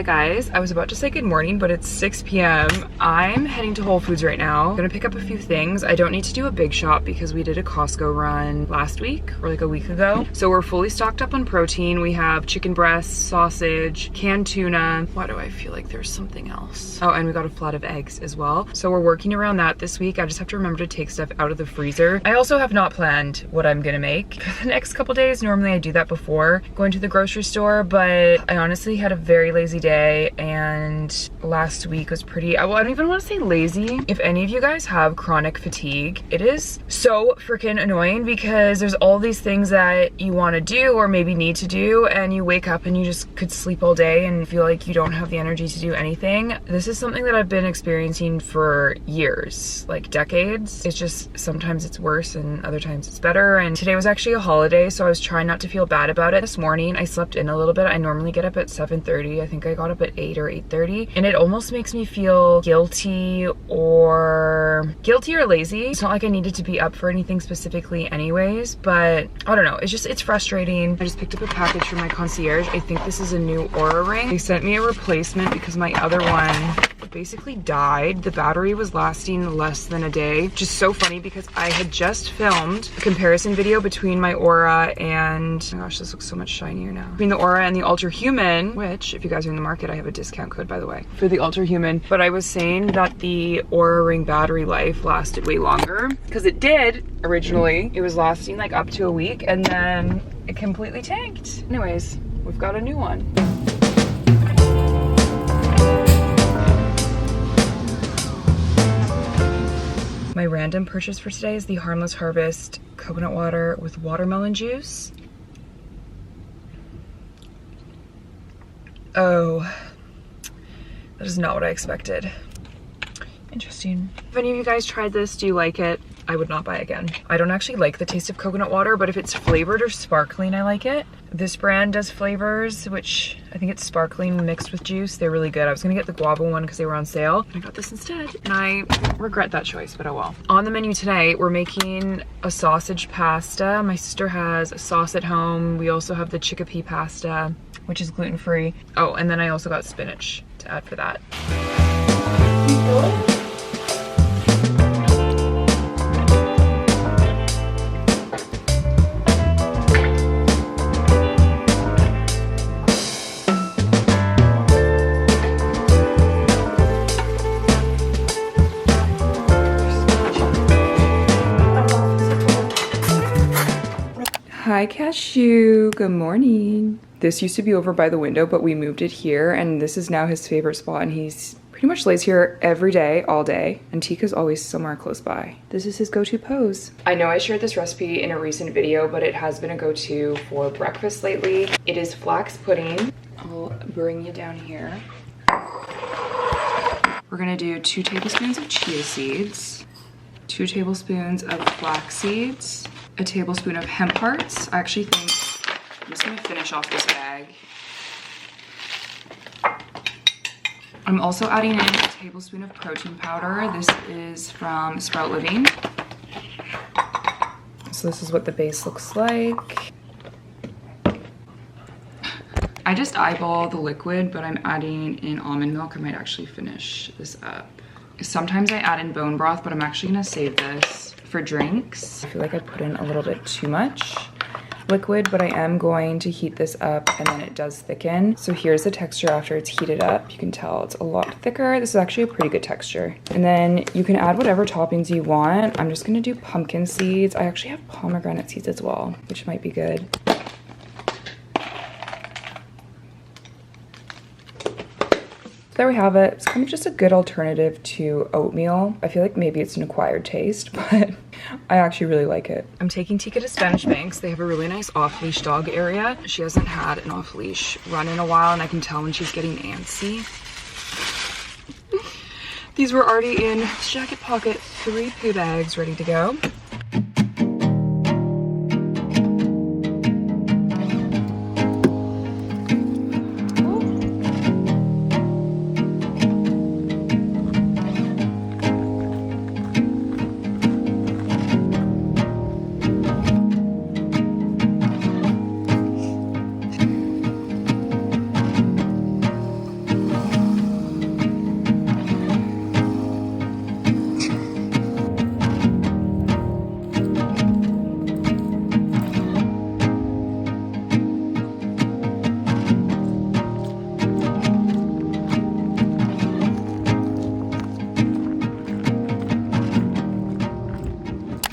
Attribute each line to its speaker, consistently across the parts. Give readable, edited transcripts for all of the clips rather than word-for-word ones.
Speaker 1: Hi guys, I was about to say good morning, but it's 6 p.m. I'm heading to Whole Foods right now. I'm gonna pick up a few things. I don't need to do a big shop because we did a Costco run last week or like a week ago. So we're fully stocked up on protein. We have chicken breasts, sausage, canned tuna. Why do I feel like there's something else? Oh, and we got a flat of eggs as well. So we're working around that this week. I just have to remember to take stuff out of the freezer. I also have not planned what I'm gonna make for the next couple days. Normally I do that before going to the grocery store, but I honestly had a very lazy day and last week was pretty, well, I don't even want to say lazy. If any of you guys have chronic fatigue, it is so freaking annoying because there's all these things that you want to do or maybe need to do, and you wake up and you just could sleep all day and feel like you don't have the energy to do anything. This is something that I've been experiencing for years, like decades. It's just sometimes it's worse and other times it's better. And today was actually a holiday, so I was trying not to feel bad about it. This morning I slept in a little bit. I normally get up at 7:30. I think I got up at 8 or 8:30, and it almost makes me feel guilty or lazy. It's not like I needed to be up for anything specifically anyways, but I don't know. It's frustrating. I just picked up a package from my concierge. I think this is a new Aura ring. They sent me a replacement because my other one basically died. The battery was lasting less than a day. Just so funny because I had just filmed a comparison video between my Aura and, oh my gosh, this looks so much shinier now. Between the Aura and the Ultra Human, which if you guys are in the market, I have a discount code by the way for the Ultra Human. But I was saying that the Aura ring battery life lasted way longer because it did originally. It was lasting like up to a week and then it completely tanked. Anyways, we've got a new one. My random purchase for today is the Harmless Harvest coconut water with watermelon juice. Oh, that is not what I expected. Interesting. If any of you guys tried this, do you like it? I would not buy again. I don't actually like the taste of coconut water, but if it's flavored or sparkling, I like it. This brand does flavors, which I think it's sparkling mixed with juice. They're really good. I was gonna get the guava one because they were on sale. I got this instead, and I regret that choice, but oh well. On the menu today, we're making a sausage pasta. My sister has a sauce at home. We also have the chickpea pasta, which is gluten-free. Oh, and then I also got spinach to add for that. Hi Cashew, good morning. This used to be over by the window, but we moved it here, and this is now his favorite spot, and he's pretty much lays here every day, all day, and Tika's always somewhere close by. This is his go-to pose. I know I shared this recipe in a recent video, but it has been a go-to for breakfast lately. It is flax pudding. I'll bring you down here. We're gonna do 2 tablespoons of chia seeds, 2 tablespoons of flax seeds, a tablespoon of hemp hearts. I actually think I'm just gonna finish off this bag. I'm also adding in a tablespoon of protein powder. This is from Sprout Living. So this is what the base looks like. I just eyeball the liquid, but I'm adding in almond milk. I might actually finish this up. Sometimes I add in bone broth, but I'm actually gonna save this for drinks. I feel like I put in a little bit too much liquid, but I am going to heat this up and then it does thicken. So here's the texture after it's heated up. You can tell it's a lot thicker. This is actually a pretty good texture. And then you can add whatever toppings you want. I'm just gonna do pumpkin seeds. I actually have pomegranate seeds as well, which might be good. There we have it. It's kind of just a good alternative to oatmeal. I feel like maybe it's an acquired taste, but I actually really like it. I'm taking Tika to Spanish Banks. They have a really nice off-leash dog area. She hasn't had an off-leash run in a while, and I can tell when she's getting antsy. These were already in jacket pocket 3 poo bags ready to go.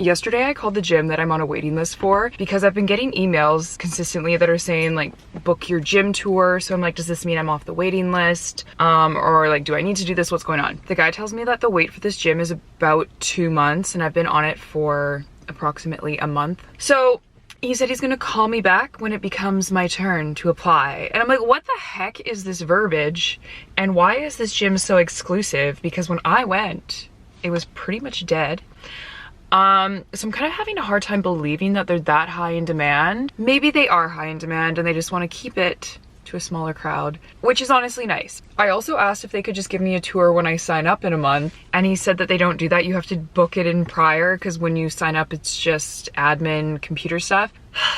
Speaker 1: Yesterday I called the gym that I'm on a waiting list for because I've been getting emails consistently that are saying like book your gym tour. So I'm like, does this mean I'm off the waiting list? Or like, do I need to do this? What's going on? The guy tells me that the wait for this gym is about 2 months and I've been on it for approximately a month. So he said he's gonna call me back when it becomes my turn to apply. And I'm like, what the heck is this verbiage? And why is this gym so exclusive? Because when I went, it was pretty much dead. So I'm kind of having a hard time believing that they're that high in demand. Maybe they are high in demand and they just want to keep it to a smaller crowd, which is honestly nice. I also asked if they could just give me a tour when I sign up in a month, and he said that they don't do that. You have to book it in prior because when you sign up, it's just admin computer stuff.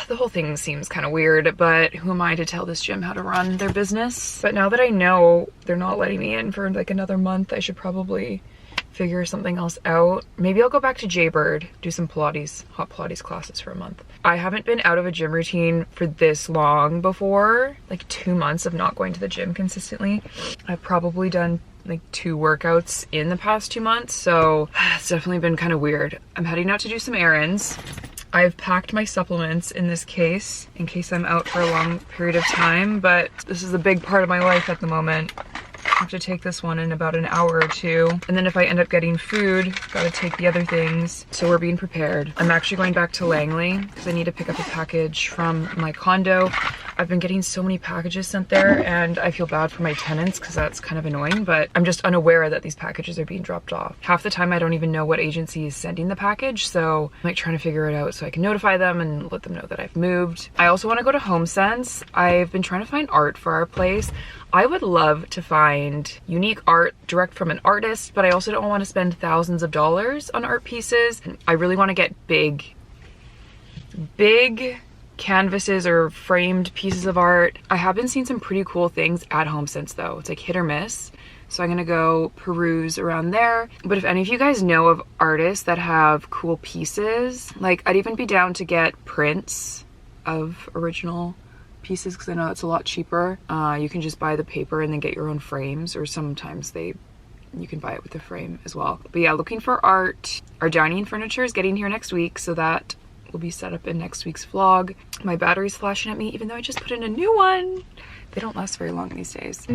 Speaker 1: The whole thing seems kind of weird, but who am I to tell this gym how to run their business? But now that I know they're not letting me in for like another month, I should probably figure something else out. Maybe I'll go back to Jaybird, do some Pilates, hot Pilates classes for a month. I haven't been out of a gym routine for this long before, like 2 months of not going to the gym consistently. I've probably done like 2 workouts in the past 2 months, so it's definitely been kind of weird. I'm heading out to do some errands. I've packed my supplements in this case in case I'm out for a long period of time, but this is a big part of my life at the moment. I have to take this one in about an hour or 2. And then if I end up getting food, gotta take the other things. So we're being prepared. I'm actually going back to Langley because I need to pick up a package from my condo. I've been getting so many packages sent there and I feel bad for my tenants because that's kind of annoying, but I'm just unaware that these packages are being dropped off. Half the time I don't even know what agency is sending the package, so I'm like trying to figure it out so I can notify them and let them know that I've moved. I also want to go to HomeSense. I've been trying to find art for our place. I would love to find unique art direct from an artist, but I also don't want to spend thousands of dollars on art pieces. I really want to get big canvases or framed pieces of art. I have been seeing some pretty cool things at HomeSense though. It's like hit or miss. So I'm gonna go peruse around there. But if any of you guys know of artists that have cool pieces, like I'd even be down to get prints of original pieces because I know it's a lot cheaper. You can just buy the paper and then get your own frames, or sometimes you can buy it with the frame as well. But yeah, looking for art. Our dining furniture is getting here next week, so that will be set up in next week's vlog. My battery's flashing at me even though I just put in a new one. They don't last very long these days.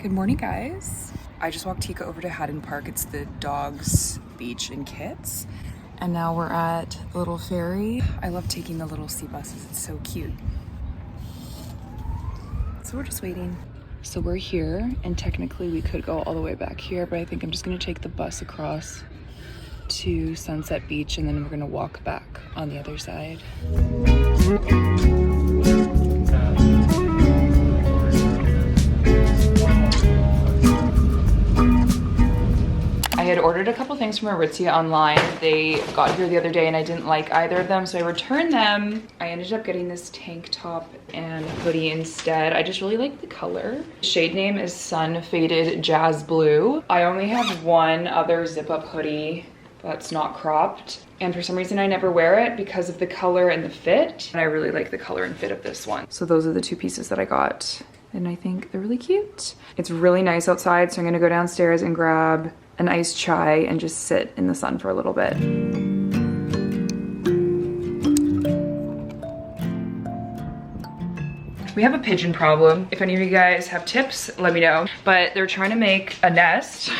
Speaker 1: Good morning, guys. I just walked Tika over to Haddon Park. It's the dogs beach in Kits. And now we're at the little ferry. I love taking the little sea buses. It's so cute. So we're just waiting. So we're here and technically we could go all the way back here, but I think I'm just gonna take the bus across to Sunset Beach and then we're gonna walk back on the other side. I had ordered a couple things from Aritzia online. They got here the other day and I didn't like either of them, so I returned them. I ended up getting this tank top and hoodie instead. I just really like the color. Shade name is Sun Faded Jazz Blue. I only have one other zip-up hoodie that's not cropped, and for some reason I never wear it because of the color and the fit. And I really like the color and fit of this one. So those are the 2 pieces that I got, and I think they're really cute. It's really nice outside, so I'm gonna go downstairs and grab an iced chai and just sit in the sun for a little bit. We have a pigeon problem. If any of you guys have tips, let me know. But they're trying to make a nest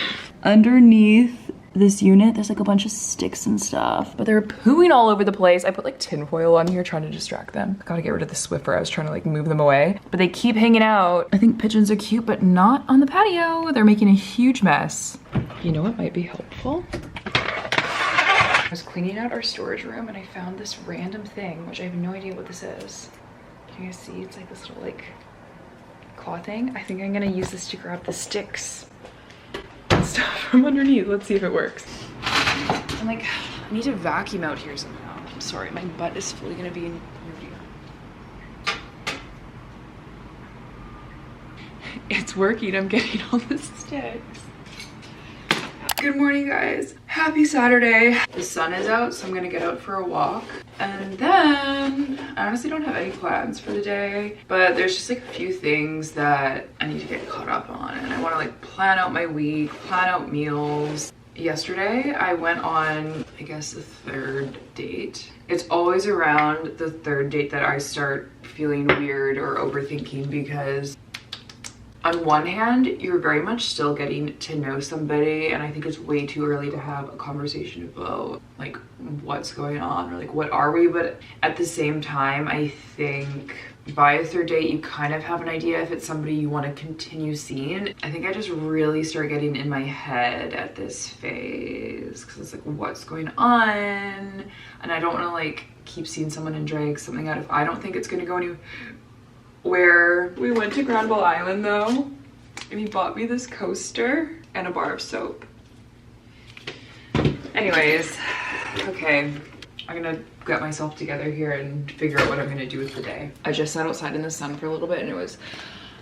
Speaker 1: underneath this unit. There's like a bunch of sticks and stuff, but they're pooing all over the place. I put like tinfoil on here trying to distract them. Gotta get rid of the Swiffer. I was trying to like move them away, but they keep hanging out. I think pigeons are cute, but not on the patio. They're making a huge mess. You know what might be helpful? I was cleaning out our storage room and I found this random thing, which I have no idea what this is. Can you guys see? It's like this little like claw thing. I think I'm gonna use this to grab the sticks and stuff from underneath. Let's see if it works. I'm like, I need to vacuum out here somehow. I'm sorry, my butt is fully gonna be in your view. It's working, I'm getting all the sticks. Good morning, guys. Happy Saturday. The sun is out, so I'm gonna get out for a walk. And then, I honestly don't have any plans for the day, but there's just like a few things that I need to get caught up on. And I wanna like plan out my week, plan out meals. Yesterday, I went on, I guess, the third date. It's always around the third date that I start feeling weird or overthinking, because on one hand, you're very much still getting to know somebody, and I think it's way too early to have a conversation about like what's going on or like what are we, but at the same time, I think by a third date, you kind of have an idea if it's somebody you want to continue seeing. I think I just really start getting in my head at this phase because it's like, what's going on? And I don't want to like keep seeing someone and drag something out if I don't think it's going to go anywhere. We went to Granville Island though, and he bought me this coaster and a bar of soap. Anyways, okay, I'm gonna get myself together here and figure out what I'm gonna do with the day. I just sat outside in the sun for a little bit and it was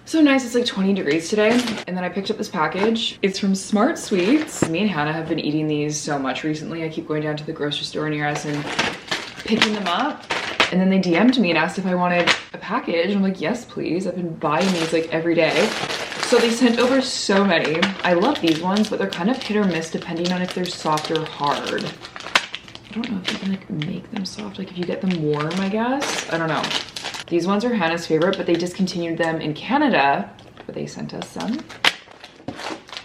Speaker 1: so nice. It's like 20 degrees today. And then I picked up this package. It's from Smart Sweets. Me and Hannah have been eating these so much recently. I keep going down to the grocery store near us and picking them up. And then they DM'd me and asked if I wanted a package. I'm like, yes, please. I've been buying these like every day. So they sent over so many. I love these ones, but they're kind of hit or miss depending on if they're soft or hard. I don't know if you can like make them soft, like if you get them warm, I guess. I don't know. These ones are Hannah's favorite, but they discontinued them in Canada, but they sent us some.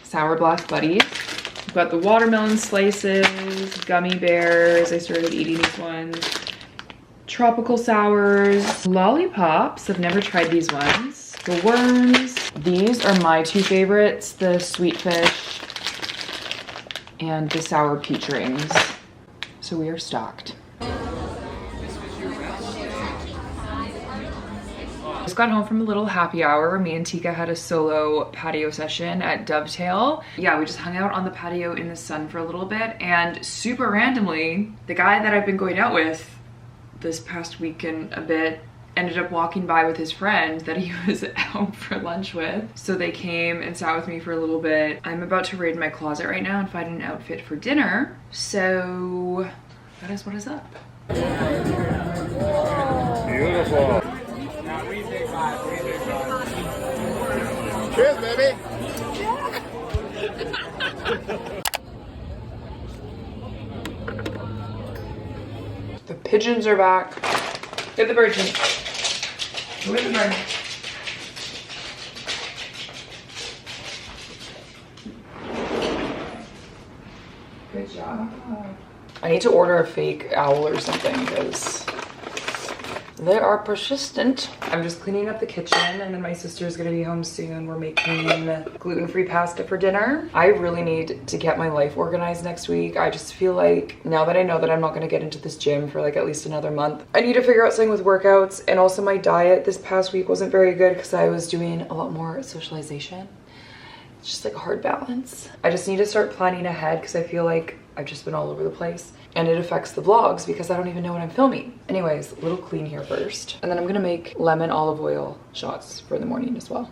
Speaker 1: Sour Blast Buddies. We've got the watermelon slices, gummy bears. I started eating these ones. Tropical sours, lollipops. I've never tried these ones. The worms. These are my two favorites, the sweet fish and the sour peach rings. So we are stocked. Just got home from a little happy hour. Me and Tika had a solo patio session at Dovetail. Yeah, we just hung out on the patio in the sun for a little bit, and super randomly, the guy that I've been going out with this past week and a bit ended up walking by with his friend that he was out for lunch with. So they came and sat with me for a little bit. I'm about to raid my closet right now and find an outfit for dinner. So that is what is up.
Speaker 2: Beautiful. Cheers, baby.
Speaker 1: The pigeons are back. Get the bird, Jimmy. Where's the bird? Good job. I need to order a fake owl or something because they are persistent. I'm just cleaning up the kitchen, and then my sister's gonna be home soon. We're making gluten-free pasta for dinner. I really need to get my life organized next week. I just feel like now that I know that I'm not gonna get into this gym for like at least another month, I need to figure out something with workouts. And also my diet this past week wasn't very good because I was doing a lot more socialization. It's just like a hard balance. I just need to start planning ahead because I feel like I've just been all over the place. And it affects the vlogs because I don't even know what I'm filming. Anyways, a little clean here first. And then I'm gonna make lemon olive oil shots for the morning as well.